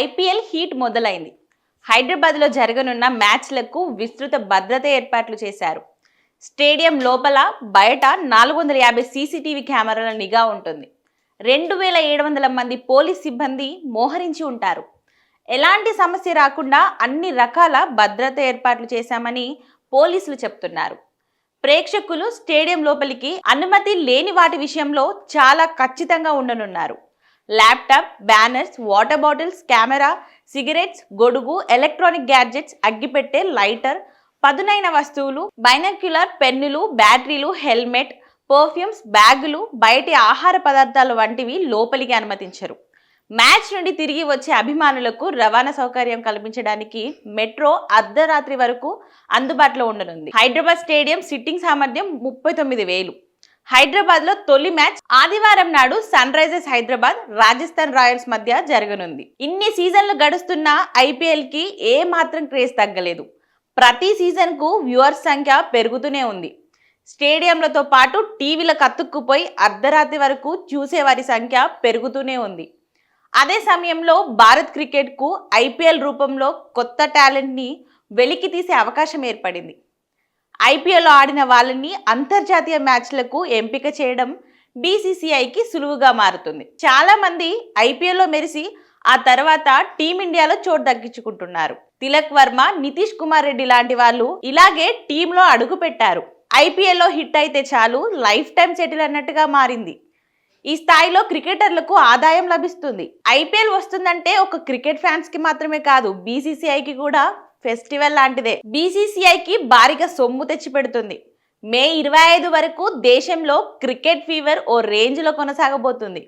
IPL heat మొదలైంది. హైదరాబాద్లో జరగనున్న మ్యాచ్లకు విస్తృత భద్రత ఏర్పాట్లు చేశారు. స్టేడియం లోపల బయట 450 సీసీటీవీ కెమెరాల నిఘా ఉంటుంది. 2700 మంది పోలీస్ సిబ్బంది మోహరించి ఉంటారు. ఎలాంటి సమస్య రాకుండా అన్ని రకాల భద్రత ఏర్పాట్లు చేశామని పోలీసులు చెప్తున్నారు. ప్రేక్షకులు స్టేడియం లోపలికి అనుమతి లేని వాటి విషయంలో చాలా ఖచ్చితంగా ఉండనున్నారు. Laptop, banners, water bottles, camera, cigarettes, గొడుగు, ఎలక్ట్రానిక్ గ్యాడ్జెట్స్, అగ్గిపెట్టె, లైటర్, పదునైన వస్తువులు, బైనాక్యులర్, పెన్నులు, బ్యాటరీలు, హెల్మెట్, పర్ఫ్యూమ్స్, బ్యాగులు, బయటి ఆహార పదార్థాలు వంటివి లోపలికి అనుమతించరు. మ్యాచ్ నుండి తిరిగి వచ్చే అభిమానులకు రవాణా సౌకర్యం కల్పించడానికి మెట్రో అర్ధరాత్రి వరకు అందుబాటులో ఉండనుంది. హైదరాబాద్ స్టేడియం సిట్టింగ్ సామర్థ్యం 39,000. హైదరాబాద్ లో తొలి మ్యాచ్ ఆదివారం నాడు Sunrisers Hyderabad, Rajasthan Royals మధ్య జరగనుంది. ఇన్ని సీజన్లు గడుస్తున్న ఐపీఎల్ కి ఏ మాత్రం క్రేజ్ తగ్గలేదు. ప్రతి సీజన్ కు వ్యూవర్స్ సంఖ్య పెరుగుతూనే ఉంది. స్టేడియంలతో పాటు టీవీలకు అతుక్కుపోయి అర్ధరాత్రి వరకు చూసేవారి సంఖ్య పెరుగుతూనే ఉంది. అదే సమయంలో భారత్ క్రికెట్ కు ఐపీఎల్ రూపంలో కొత్త టాలెంట్ ని వెలికి తీసే అవకాశం ఏర్పడింది. ఐపీఎల్ ఆడిన వాళ్ళని అంతర్జాతీయ మ్యాచ్లకు ఎంపిక చేయడం బీసీసీఐకి సులువుగా మారుతుంది. చాలా మంది ఐపీఎల్లో మెరిసి ఆ తర్వాత టీమిండియాలో చోటు దక్కించుకుంటున్నారు. తిలక్ వర్మ, నితీష్ కుమార్ రెడ్డి లాంటి వాళ్ళు ఇలాగే టీంలో అడుగు పెట్టారు. ఐపీఎల్లో హిట్ అయితే చాలు, లైఫ్ టైం సెటిల్ అన్నట్టుగా మారింది. ఈ స్థాయిలో క్రికెటర్లకు ఆదాయం లభిస్తుంది. ఐపీఎల్ వస్తుందంటే ఒక క్రికెట్ ఫ్యాన్స్ కి మాత్రమే కాదు, బీసీసీఐకి కూడా ఫెస్టివల్ లాంటిదే. బీసీసీఐకి భారీగా సొమ్ము తెచ్చి పెడుతుంది. మే 25 వరకు దేశంలో క్రికెట్ ఫీవర్ ఓ రేంజ్ లో కొనసాగబోతుంది.